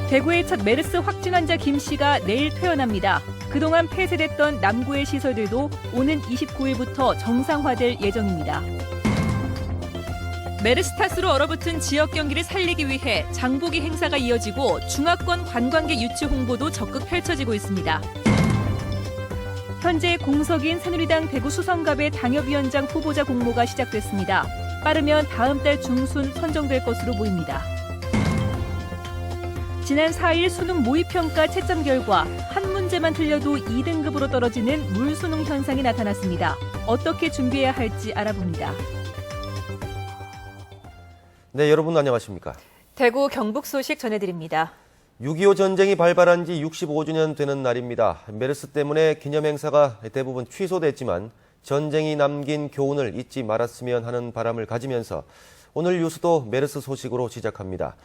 대구의 첫 메르스 확진 환자 김 씨가 내일 퇴원합니다. 그동안 폐쇄됐던 남구의 시설들도 오는 29일부터 정상화될 예정입니다. 메르스 탓으로 얼어붙은 지역 경기를 살리기 위해 장보기 행사가 이어지고 중화권 관광객 유치 홍보도 적극 펼쳐지고 있습니다. 현재 공석인 새누리당 대구 수성갑의 당협위원장 후보자 공모가 시작됐습니다. 빠르면 다음 달 중순 선정될 것으로 보입니다. 지난 4일 수능 모의평가 채점 결과 한 문제만 틀려도 2등급으로 떨어지는 물수능 현상이 나타났습니다. 어떻게 준비해야 할지 알아봅니다. 네, 여러분 안녕하십니까? 대구 경북 소식 전해드립니다. 6.25 전쟁이 발발한 지 65주년 되는 날입니다. 메르스 때문에 기념행사가 대부분 취소됐지만 전쟁이 남긴 교훈을 잊지 말았으면 하는 바람을 가지면서 오늘 뉴스도 메르스 소식으로 시작합니다.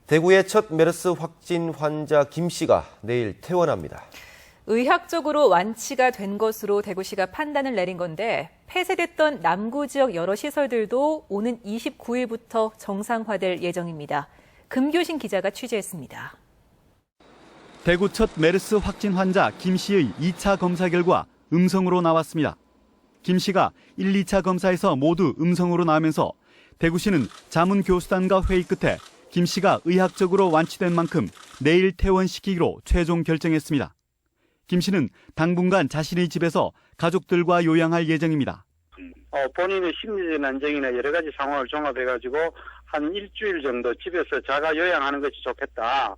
대구의 첫 메르스 확진 환자 김 씨가 내일 퇴원합니다. 의학적으로 완치가 된 것으로 대구시가 판단을 내린 건데 폐쇄됐던 남구 지역 여러 시설들도 오는 29일부터 정상화될 예정입니다. 금교신 기자가 취재했습니다. 대구 첫 메르스 확진 환자 김 씨의 2차 검사 결과 음성으로 나왔습니다. 김 씨가 1, 2차 검사에서 모두 음성으로 나오면서 대구시는 자문교수단과 회의 끝에 김 씨가 의학적으로 완치된 만큼 내일 퇴원시키기로 최종 결정했습니다. 김 씨는 당분간 자신의 집에서 가족들과 요양할 예정입니다. 본인의 심리적 난정이나 여러 가지 상황을 종합해가지고 한 일주일 정도 집에서 자가 요양하는 것이 좋겠다.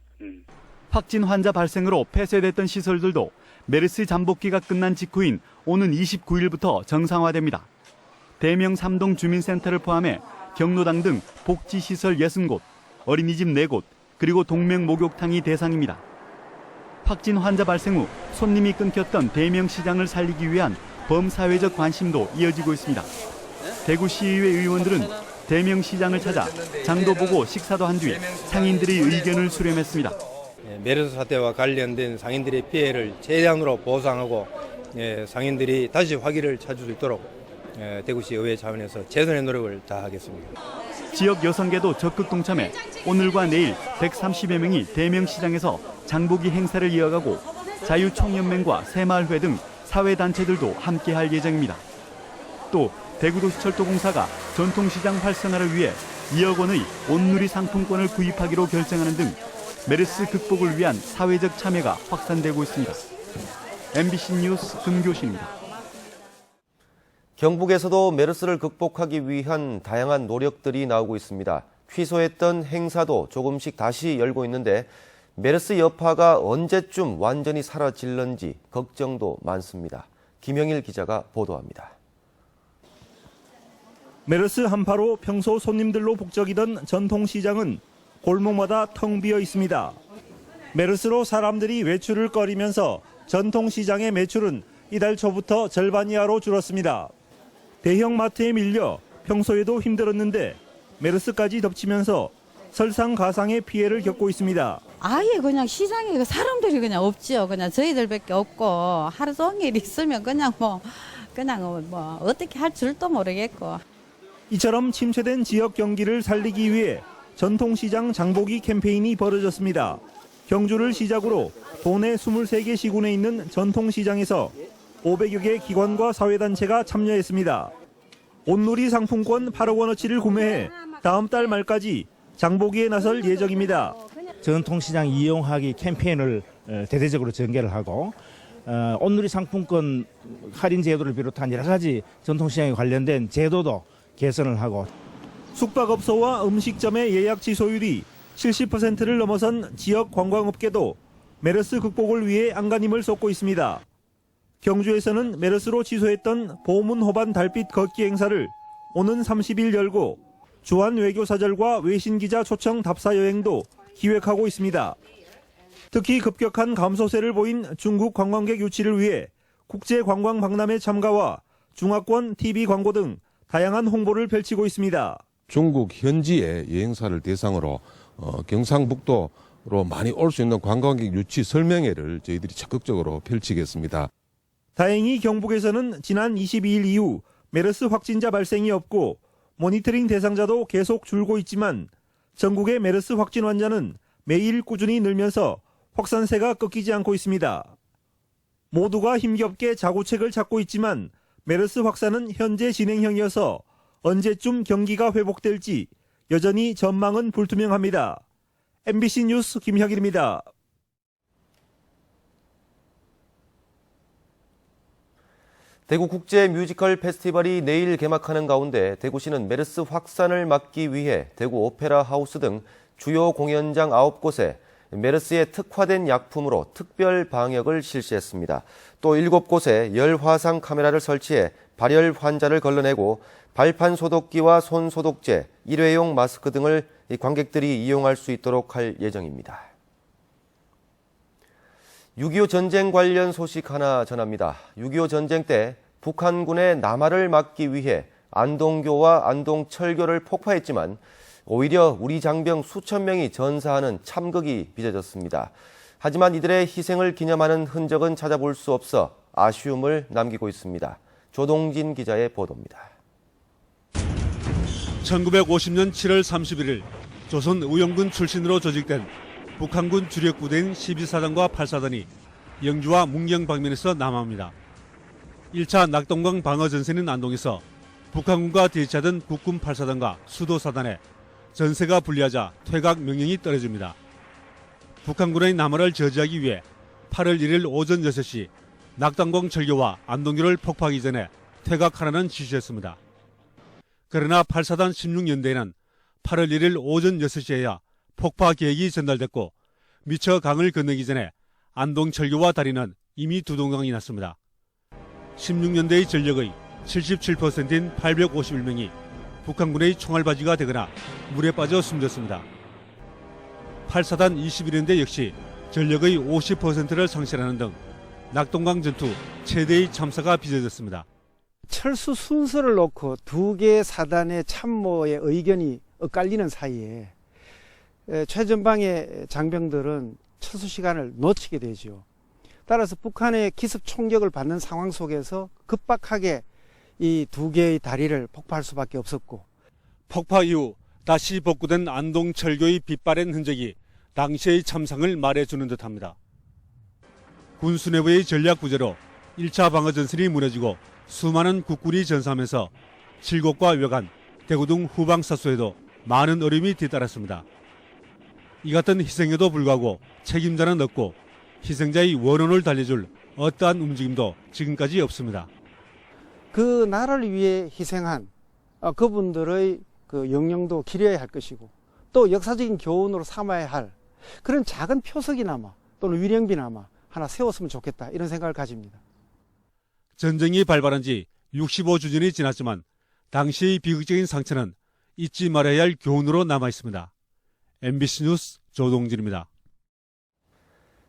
확진 환자 발생으로 폐쇄됐던 시설들도 메르스 잠복기가 끝난 직후인 오는 29일부터 정상화됩니다. 대명 3동 주민센터를 포함해 경로당 등 복지시설 60곳, 어린이집 4곳, 그리고 동명 목욕탕이 대상입니다. 확진 환자 발생 후 손님이 끊겼던 대명시장을 살리기 위한 범사회적 관심도 이어지고 있습니다. 대구시의회 의원들은 대명시장을 찾아 장도 보고 식사도 한 뒤 상인들의 의견을 수렴했습니다. 메르스 사태와 관련된 상인들의 피해를 최대한으로 보상하고 상인들이 다시 화기를 찾을 수 있도록 대구시 의회 차원에서 최선의 노력을 다하겠습니다. 지역 여성계도 적극 동참해 오늘과 내일 130여 명이 대명시장에서 장보기 행사를 이어가고 자유총연맹과 새마을회 등 사회단체들도 함께할 예정입니다. 또 대구도시철도공사가 전통시장 활성화를 위해 2억 원의 온누리 상품권을 구입하기로 결정하는 등 메르스 극복을 위한 사회적 참여가 확산되고 있습니다. MBC 뉴스 금교신입니다. 경북에서도 메르스를 극복하기 위한 다양한 노력들이 나오고 있습니다. 취소했던 행사도 조금씩 다시 열고 있는데 메르스 여파가 언제쯤 완전히 사라질는지 걱정도 많습니다. 김영일 기자가 보도합니다. 메르스 한파로 평소 손님들로 북적이던 전통시장은 골목마다 텅 비어 있습니다. 메르스로 사람들이 외출을 꺼리면서 전통시장의 매출은 이달 초부터 절반 이하로 줄었습니다. 대형 마트에 밀려 평소에도 힘들었는데 메르스까지 덮치면서 설상가상의 피해를 겪고 있습니다. 아예 그냥 시장에 사람들이 그냥 없죠. 그냥 저희들밖에 없고 하루 종일 있으면 그냥 뭐 어떻게 할 줄도 모르겠고. 이처럼 침체된 지역 경기를 살리기 위해 전통시장 장보기 캠페인이 벌어졌습니다. 경주를 시작으로 도내 23개 시군에 있는 전통시장에서 500여 개 기관과 사회단체가 참여했습니다. 온누리 상품권 8억 원어치를 구매해 다음 달 말까지 장보기에 나설 예정입니다. 전통시장 이용하기 캠페인을 대대적으로 전개를 하고 온누리 상품권 할인 제도를 비롯한 여러 가지 전통시장에 관련된 제도도 개선을 하고 숙박업소와 음식점의 예약 취소율이 70%를 넘어선 지역 관광업계도 메르스 극복을 위해 안간힘을 쏟고 있습니다. 경주에서는 메르스로 취소했던 보문호반 달빛 걷기 행사를 오는 30일 열고 주한 외교사절과 외신기자 초청 답사 여행도 기획하고 있습니다. 특히 급격한 감소세를 보인 중국 관광객 유치를 위해 국제관광 박람회 참가와 중화권 TV 광고 등 다양한 홍보를 펼치고 있습니다. 중국 현지의 여행사를 대상으로 경상북도로 많이 올 수 있는 관광객 유치 설명회를 저희들이 적극적으로 펼치겠습니다. 다행히 경북에서는 지난 22일 이후 메르스 확진자 발생이 없고 모니터링 대상자도 계속 줄고 있지만 전국의 메르스 확진 환자는 매일 꾸준히 늘면서 확산세가 꺾이지 않고 있습니다. 모두가 힘겹게 자구책을 찾고 있지만 메르스 확산은 현재 진행형이어서 언제쯤 경기가 회복될지 여전히 전망은 불투명합니다. MBC 뉴스 김혁일입니다. 대구 국제 뮤지컬 페스티벌이 내일 개막하는 가운데 대구시는 메르스 확산을 막기 위해 대구 오페라 하우스 등 주요 공연장 9곳에 메르스에 특화된 약품으로 특별 방역을 실시했습니다. 또 7곳에 열화상 카메라를 설치해 발열 환자를 걸러내고 발판 소독기와 손 소독제, 일회용 마스크 등을 관객들이 이용할 수 있도록 할 예정입니다. 6.25 전쟁 관련 소식 하나 전합니다. 6.25 전쟁 때 북한군의 남하를 막기 위해 안동교와 안동철교를 폭파했지만 오히려 우리 장병 수천 명이 전사하는 참극이 빚어졌습니다. 하지만 이들의 희생을 기념하는 흔적은 찾아볼 수 없어 아쉬움을 남기고 있습니다. 조동진 기자의 보도입니다. 1950년 7월 31일 조선 의용군 출신으로 조직된 북한군 주력부대인 12사단과 8사단이 영주와 문경 방면에서 남하합니다. 1차 낙동강 방어전선인 안동에서 북한군과 대치하던 국군 8사단과 수도사단에 전세가 불리하자 퇴각 명령이 떨어집니다. 북한군의 남하를 저지하기 위해 8월 1일 오전 6시 낙동강 철교와 안동교를 폭파하기 전에 퇴각하라는 지시였습니다. 그러나 8사단 16연대에는 8월 1일 오전 6시에야 폭파 계획이 전달됐고 미처 강을 건너기 전에 안동철교와 다리는 이미 두동강이 났습니다. 16년대의 전력의 77%인 851명이 북한군의 총알바지가 되거나 물에 빠져 숨졌습니다. 8사단 21연대 역시 전력의 50%를 상실하는 등 낙동강 전투 최대의 참사가 빚어졌습니다. 철수 순서를 놓고 두 개의 사단의 참모의 의견이 엇갈리는 사이에 최전방의 장병들은 철수 시간을 놓치게 되죠. 따라서 북한의 기습 총격을 받는 상황 속에서 급박하게 이 두 개의 다리를 폭파할 수밖에 없었고, 폭파 이후 다시 복구된 안동철교의 빛바랜 흔적이 당시의 참상을 말해주는 듯합니다. 군 수뇌부의 전략 부재로 1차 방어전선이 무너지고 수많은 국군이 전사하면서 칠곡과 외관, 대구 등 후방사수에도 많은 어려움이 뒤따랐습니다. 이 같은 희생에도 불구하고 책임자는 없고 희생자의 원혼을 달래줄 어떠한 움직임도 지금까지 없습니다. 그 나라를 위해 희생한 그분들의 그 영령도 기려야 할 것이고 또 역사적인 교훈으로 삼아야 할 그런 작은 표석이나마 또는 위령비나마 하나 세웠으면 좋겠다, 이런 생각을 가집니다. 전쟁이 발발한 지 65주년이 지났지만 당시의 비극적인 상처는 잊지 말아야 할 교훈으로 남아 있습니다. MBC 뉴스 조동진입니다.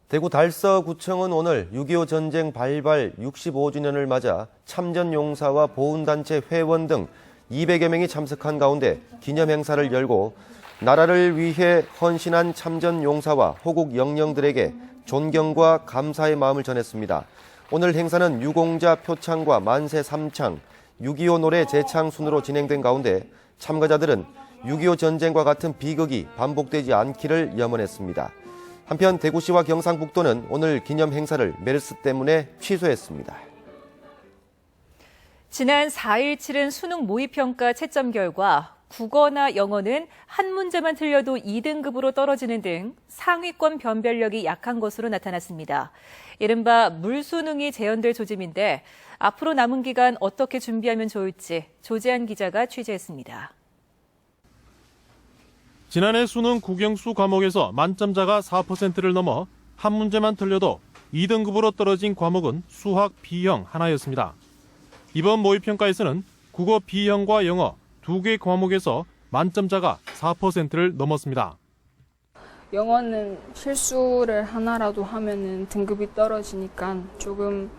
대구 달서구청은 오늘 6.25 전쟁 발발 65주년을 맞아 참전용사와 보훈단체 회원 등 200여 명이 참석한 가운데 기념행사를 열고 나라를 위해 헌신한 참전용사와 호국 영령들에게 존경과 감사의 마음을 전했습니다. 오늘 행사는 유공자 표창과 만세 삼창, 6.25 노래 재창 순으로 진행된 가운데 참가자들은 6.25 전쟁과 같은 비극이 반복되지 않기를 염원했습니다. 한편 대구시와 경상북도는 오늘 기념 행사를 메르스 때문에 취소했습니다. 지난 4일 치른 수능 모의평가 채점 결과 국어나 영어는 한 문제만 틀려도 2등급으로 떨어지는 등 상위권 변별력이 약한 것으로 나타났습니다. 이른바 물수능이 재현될 조짐인데 앞으로 남은 기간 어떻게 준비하면 좋을지 조재한 기자가 취재했습니다. 지난해 수능 국영수 과목에서 만점자가 4%를 넘어 한 문제만 틀려도 2등급으로 떨어진 과목은 수학 B형 하나였습니다. 이번 모의평가에서는 국어 B형과 영어 두 개 과목에서 만점자가 4%를 넘었습니다. 영어는 실수를 하나라도 하면은 등급이 떨어지니까 조금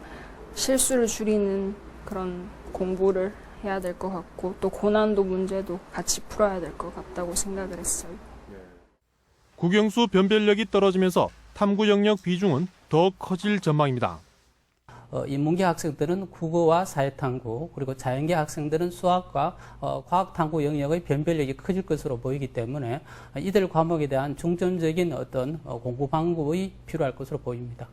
실수를 줄이는 그런 공부를 해야 될 것 같고 또 고난도 문제도 같이 풀어야 될 것 같다고 생각을 했어요. 국영수 변별력이 떨어지면서 탐구 영역 비중은 더 커질 전망입니다. 인문계 학생들은 국어와 사회탐구, 그리고 자연계 학생들은 수학과 과학탐구 영역의 변별력이 커질 것으로 보이기 때문에 이들 과목에 대한 중점적인 어떤 공부 방법이 필요할 것으로 보입니다.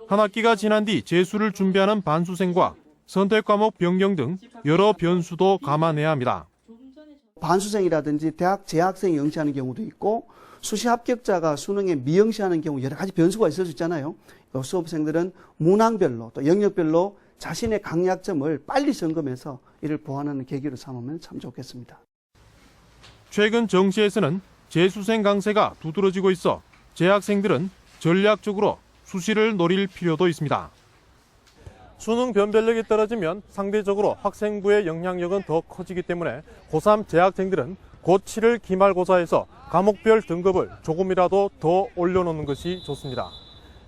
한 학기가 지난 뒤 재수를 준비하는 반수생과 선택 과목 변경 등 여러 변수도 감안해야 합니다. 반수생이라든지 대학 재학생이 응시하는 경우도 있고 수시 합격자가 수능에 미응시하는 경우 여러 가지 변수가 있을 수 있잖아요. 수험생들은 문항별로 또 영역별로 자신의 강약점을 빨리 점검해서 이를 보완하는 계기로 삼으면 참 좋겠습니다. 최근 정시에서는 재수생 강세가 두드러지고 있어 재학생들은 전략적으로 수시를 노릴 필요도 있습니다. 수능 변별력이 떨어지면 상대적으로 학생부의 영향력은 더 커지기 때문에 고3 재학생들은 곧 치를 기말고사에서 과목별 등급을 조금이라도 더 올려놓는 것이 좋습니다.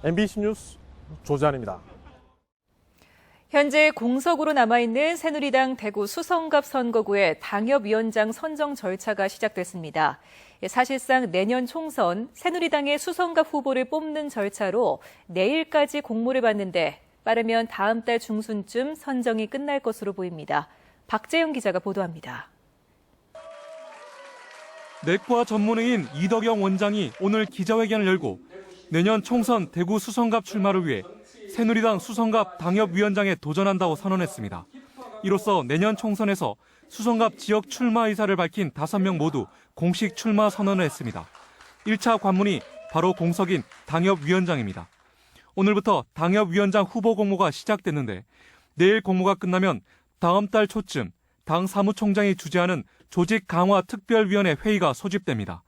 MBC 뉴스 조지환입니다. 현재 공석으로 남아있는 새누리당 대구 수성갑 선거구의 당협위원장 선정 절차가 시작됐습니다. 사실상 내년 총선 새누리당의 수성갑 후보를 뽑는 절차로 내일까지 공모를 받는데 빠르면 다음 달 중순쯤 선정이 끝날 것으로 보입니다. 박재영 기자가 보도합니다. 내과 전문의인 이덕영 원장이 오늘 기자회견을 열고 내년 총선 대구 수성갑 출마를 위해 새누리당 수성갑 당협위원장에 도전한다고 선언했습니다. 이로써 내년 총선에서 수성갑 지역 출마 의사를 밝힌 5명 모두 공식 출마 선언을 했습니다. 1차 관문이 바로 공석인 당협위원장입니다. 오늘부터 당협위원장 후보 공모가 시작됐는데 내일 공모가 끝나면 다음 달 초쯤 당 사무총장이 주재하는 조직 강화 특별위원회 회의가 소집됩니다.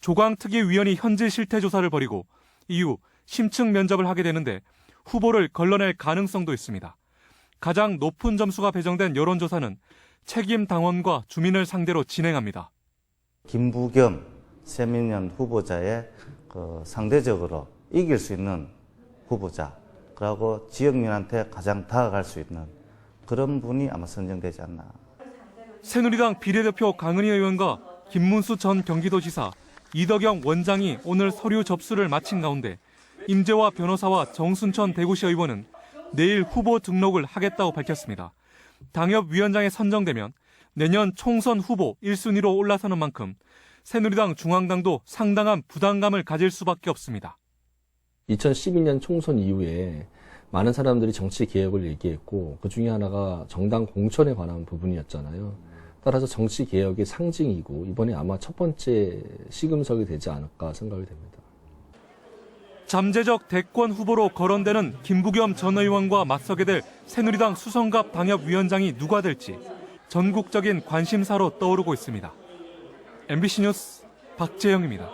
조강특위위원이 현지 실태 조사를 벌이고 이후 심층 면접을 하게 되는데 후보를 걸러낼 가능성도 있습니다. 가장 높은 점수가 배정된 여론조사는 책임 당원과 주민을 상대로 진행합니다. 김부겸, 세민연 후보자의 상대적으로 이길 수 있는 후보자, 그리고 지역민한테 가장 다가갈 수 있는 그런 분이 아마 선정되지 않나. 새누리당 비례대표 강은희 의원과 김문수 전 경기도지사, 이덕영 원장이 오늘 서류 접수를 마친 가운데 임재화 변호사와 정순천 대구시 의원은 내일 후보 등록을 하겠다고 밝혔습니다. 당협위원장에 선정되면 내년 총선 후보 1순위로 올라서는 만큼 새누리당 중앙당도 상당한 부담감을 가질 수밖에 없습니다. 2012년 총선 이후에 많은 사람들이 정치 개혁을 얘기했고 그 중에 하나가 정당 공천에 관한 부분이었잖아요. 따라서 정치 개혁의 상징이고 이번에 아마 첫 번째 시금석이 되지 않을까 생각이 됩니다. 잠재적 대권 후보로 거론되는 김부겸 전 의원과 맞서게 될 새누리당 수성갑 당협위원장이 누가 될지 전국적인 관심사로 떠오르고 있습니다. MBC 뉴스 박재영입니다.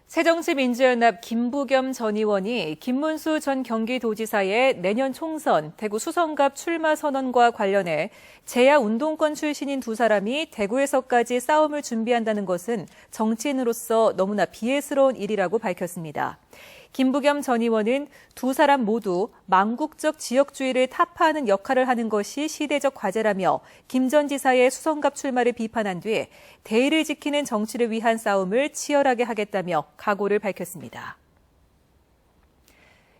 새정치민주연합 김부겸 전 의원이 김문수 전 경기도지사의 내년 총선 대구 수성갑 출마 선언과 관련해 재야 운동권 출신인 두 사람이 대구에서까지 싸움을 준비한다는 것은 정치인으로서 너무나 비애스러운 일이라고 밝혔습니다. 김부겸 전 의원은 두 사람 모두 망국적 지역주의를 타파하는 역할을 하는 것이 시대적 과제라며 김 전 지사의 수성갑 출마를 비판한 뒤 대의를 지키는 정치를 위한 싸움을 치열하게 하겠다며 각오를 밝혔습니다.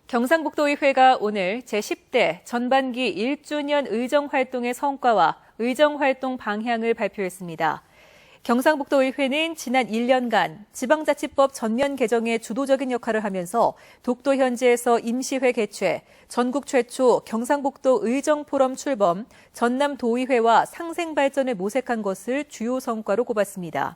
경상북도의회가 오늘 제10대 전반기 1주년 의정활동의 성과와 의정활동 방향을 발표했습니다. 경상북도의회는 지난 1년간 지방자치법 전면 개정에 주도적인 역할을 하면서 독도 현지에서 임시회 개최, 전국 최초 경상북도 의정포럼 출범, 전남도의회와 상생발전을 모색한 것을 주요 성과로 꼽았습니다.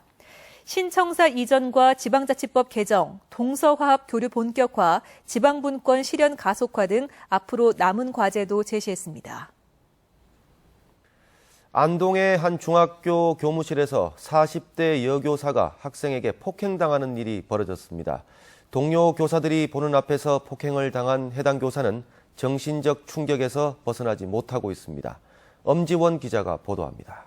신청사 이전과 지방자치법 개정, 동서화합 교류 본격화, 지방분권 실현 가속화 등 앞으로 남은 과제도 제시했습니다. 안동의 한 중학교 교무실에서 40대 여교사가 학생에게 폭행당하는 일이 벌어졌습니다. 동료 교사들이 보는 앞에서 폭행을 당한 해당 교사는 정신적 충격에서 벗어나지 못하고 있습니다. 엄지원 기자가 보도합니다.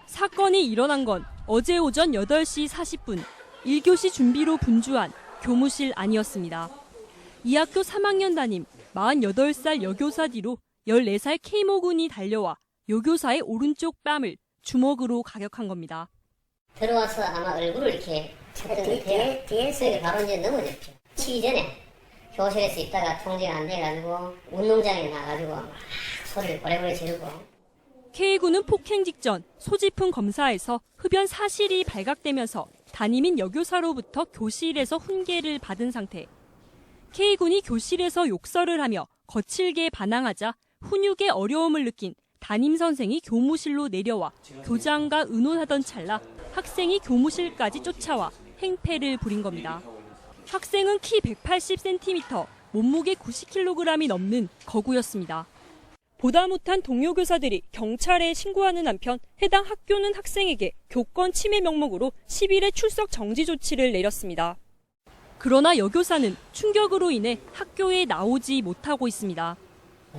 사건이 일어난 건 어제 오전 8시 40분 1교시 준비로 분주한 교무실 안이었습니다. 이 학교 3학년 담임 48살 여교사 뒤로 14살 K모군이 달려와 여교사의 오른쪽 뺨을 주먹으로 가격한 겁니다. 들어와서 아마 얼굴을 이렇게 쳤더니 뒤에서 바로 이제 넘어졌죠. 치기 전에 교실에서 있다가 통제가 안 돼가지고 운동장에 나가지고 막 소리를 고래고래 지르고. K군은 폭행 직전 소지품 검사에서 흡연 사실이 발각되면서 담임인 여교사로부터 교실에서 훈계를 받은 상태. K군이 교실에서 욕설을 하며 거칠게 반항하자 훈육에 어려움을 느낀 담임 선생이 교무실로 내려와 교장과 의논하던 찰나 학생이 교무실까지 쫓아와 행패를 부린 겁니다. 학생은 키 180cm, 몸무게 90kg이 넘는 거구였습니다. 보다 못한 동료 교사들이 경찰에 신고하는 한편 해당 학교는 학생에게 교권 침해 명목으로 10일의 출석 정지 조치를 내렸습니다. 그러나 여교사는 충격으로 인해 학교에 나오지 못하고 있습니다.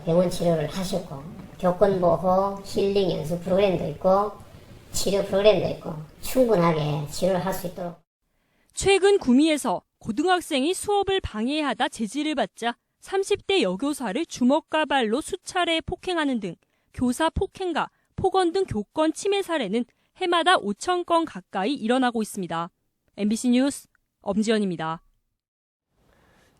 병원 치료를 하셨고 교권 보호, 힐링 연수 프로그램도 있고 치료 프로그램도 있고 충분하게 치료를 할 수 있도록. 최근 구미에서 고등학생이 수업을 방해하다 제지를 받자 30대 여교사를 주먹과 발로 수차례 폭행하는 등 교사 폭행과 폭언 등 교권 침해 사례는 해마다 5,000건 가까이 일어나고 있습니다. MBC 뉴스 엄지연입니다.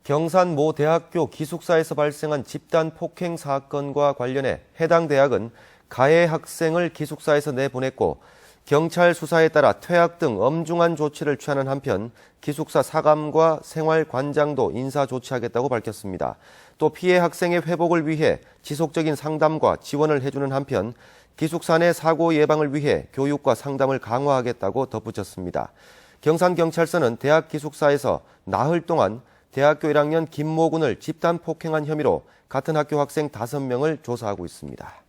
경산 모 대학교 기숙사에서 발생한 집단 폭행 사건과 관련해 해당 대학은 가해 학생을 기숙사에서 내보냈고 경찰 수사에 따라 퇴학 등 엄중한 조치를 취하는 한편 기숙사 사감과 생활관장도 인사 조치하겠다고 밝혔습니다. 또 피해 학생의 회복을 위해 지속적인 상담과 지원을 해주는 한편 기숙사 내 사고 예방을 위해 교육과 상담을 강화하겠다고 덧붙였습니다. 경산경찰서는 대학 기숙사에서 나흘 동안 대학교 1학년 김모군을 집단 폭행한 혐의로 같은 학교 학생 5명을 조사하고 있습니다.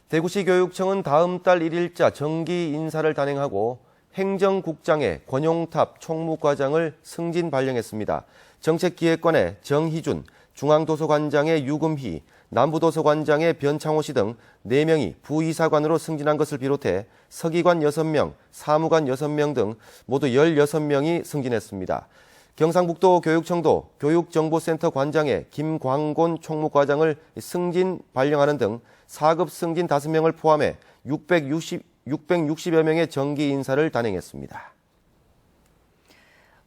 대구시 교육청은 다음 달 1일자 정기 인사를 단행하고 행정국장의 권용탑 총무과장을 승진 발령했습니다. 정책기획관의 정희준, 중앙도서관장의 유금희, 남부도서관장의 변창호 씨 등 4명이 부이사관으로 승진한 것을 비롯해 서기관 6명, 사무관 6명 등 모두 16명이 승진했습니다. 경상북도 교육청도 교육정보센터 관장의 김광곤 총무과장을 승진 발령하는 등 4급 승진 5명을 포함해 660여 명의 정기 인사를 단행했습니다.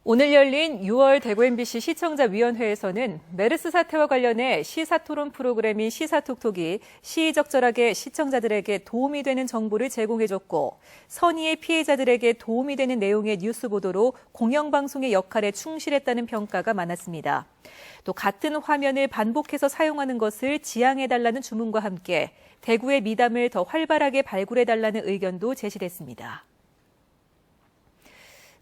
오늘 열린 6월 대구 MBC 시청자위원회에서는 메르스 사태와 관련해 시사토론 프로그램인 시사톡톡이 시의적절하게 시청자들에게 도움이 되는 정보를 제공해줬고 선의의 피해자들에게 도움이 되는 내용의 뉴스 보도로 공영방송의 역할에 충실했다는 평가가 많았습니다. 또 같은 화면을 반복해서 사용하는 것을 지양해달라는 주문과 함께 대구의 미담을 더 활발하게 발굴해달라는 의견도 제시됐습니다.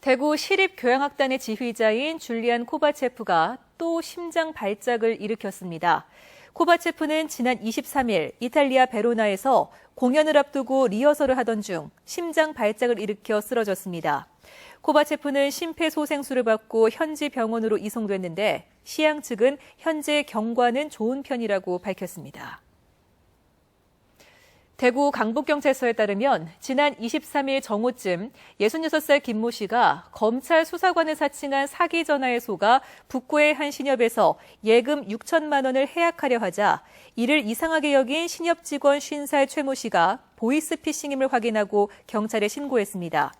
대구 시립교향악단의 지휘자인 줄리안 코바체프가 또 심장 발작을 일으켰습니다. 코바체프는 지난 23일 이탈리아 베로나에서 공연을 앞두고 리허설을 하던 중 심장 발작을 일으켜 쓰러졌습니다. 코바체프는 심폐소생술을 받고 현지 병원으로 이송됐는데 시향 측은 현재 경과는 좋은 편이라고 밝혔습니다. 대구 강북경찰서에 따르면 지난 23일 정오쯤 66살 김모 씨가 검찰 수사관을 사칭한 사기 전화에 속아 북구의 한 신협에서 예금 6천만 원을 해약하려 하자 이를 이상하게 여긴 신협 직원 50살 최모 씨가 보이스피싱임을 확인하고 경찰에 신고했습니다.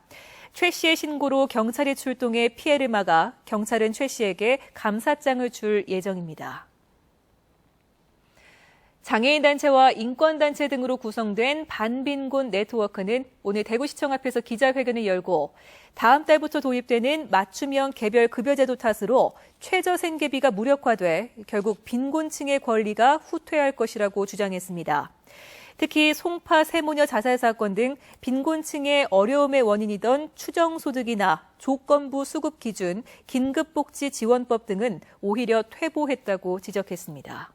최 씨의 신고로 경찰이 출동해 피해를 막아 경찰은 최 씨에게 감사장을 줄 예정입니다. 장애인단체와 인권단체 등으로 구성된 반빈곤 네트워크는 오늘 대구시청 앞에서 기자회견을 열고 다음 달부터 도입되는 맞춤형 개별 급여제도 탓으로 최저생계비가 무력화돼 결국 빈곤층의 권리가 후퇴할 것이라고 주장했습니다. 특히 송파 세모녀 자살 사건 등 빈곤층의 어려움의 원인이던 추정소득이나 조건부 수급 기준, 긴급복지 지원법 등은 오히려 퇴보했다고 지적했습니다.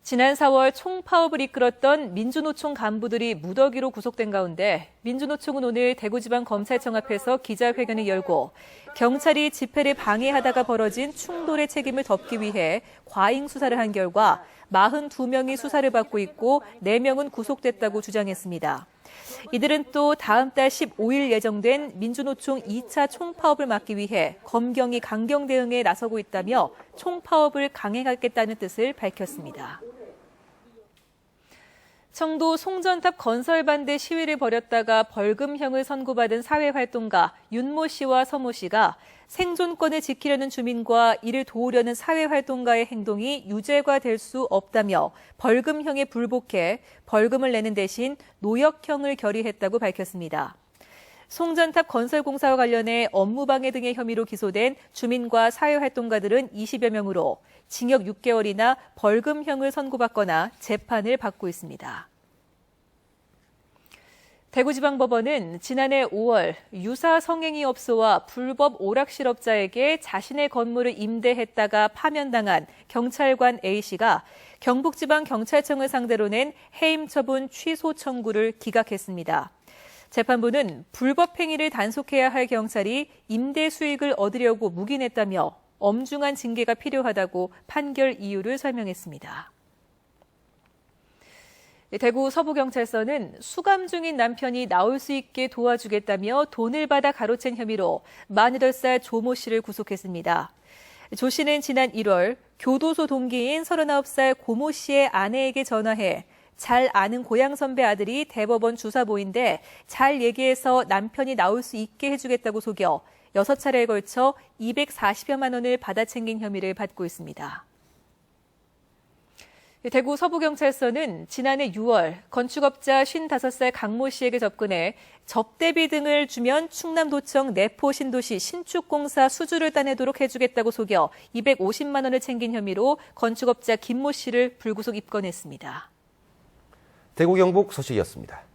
지난 4월 총파업을 이끌었던 민주노총 간부들이 무더기로 구속된 가운데 민주노총은 오늘 대구지방검찰청 앞에서 기자회견을 열고 경찰이 집회를 방해하다가 벌어진 충돌의 책임을 덮기 위해 과잉 수사를 한 결과 42명이 수사를 받고 있고 4명은 구속됐다고 주장했습니다. 이들은 또 다음 달 15일 예정된 민주노총 2차 총파업을 막기 위해 검경이 강경 대응에 나서고 있다며 총파업을 강행하겠다는 뜻을 밝혔습니다. 청도 송전탑 건설 반대 시위를 벌였다가 벌금형을 선고받은 사회활동가 윤모 씨와 서모 씨가 생존권을 지키려는 주민과 이를 도우려는 사회활동가의 행동이 유죄가 될 수 없다며 벌금형에 불복해 벌금을 내는 대신 노역형을 결의했다고 밝혔습니다. 송전탑 건설공사와 관련해 업무방해 등의 혐의로 기소된 주민과 사회활동가들은 20여 명으로 징역 6개월이나 벌금형을 선고받거나 재판을 받고 있습니다. 대구지방법원은 지난해 5월 유사 성행위업소와 불법 오락실업자에게 자신의 건물을 임대했다가 파면당한 경찰관 A씨가 경북지방경찰청을 상대로 낸 해임 처분 취소 청구를 기각했습니다. 재판부는 불법 행위를 단속해야 할 경찰이 임대 수익을 얻으려고 묵인했다며 엄중한 징계가 필요하다고 판결 이유를 설명했습니다. 대구 서부경찰서는 수감 중인 남편이 나올 수 있게 도와주겠다며 돈을 받아 가로챈 혐의로 48살 조모 씨를 구속했습니다. 조 씨는 지난 1월 교도소 동기인 39살 고모 씨의 아내에게 전화해 잘 아는 고향 선배 아들이 대법원 주사보인데 잘 얘기해서 남편이 나올 수 있게 해주겠다고 속여 6차례에 걸쳐 240여만 원을 받아 챙긴 혐의를 받고 있습니다. 대구 서부경찰서는 지난해 6월 건축업자 55살 강모 씨에게 접근해 접대비 등을 주면 충남도청 내포 신도시 신축공사 수주를 따내도록 해주겠다고 속여 250만 원을 챙긴 혐의로 건축업자 김모 씨를 불구속 입건했습니다. 대구 경북 소식이었습니다.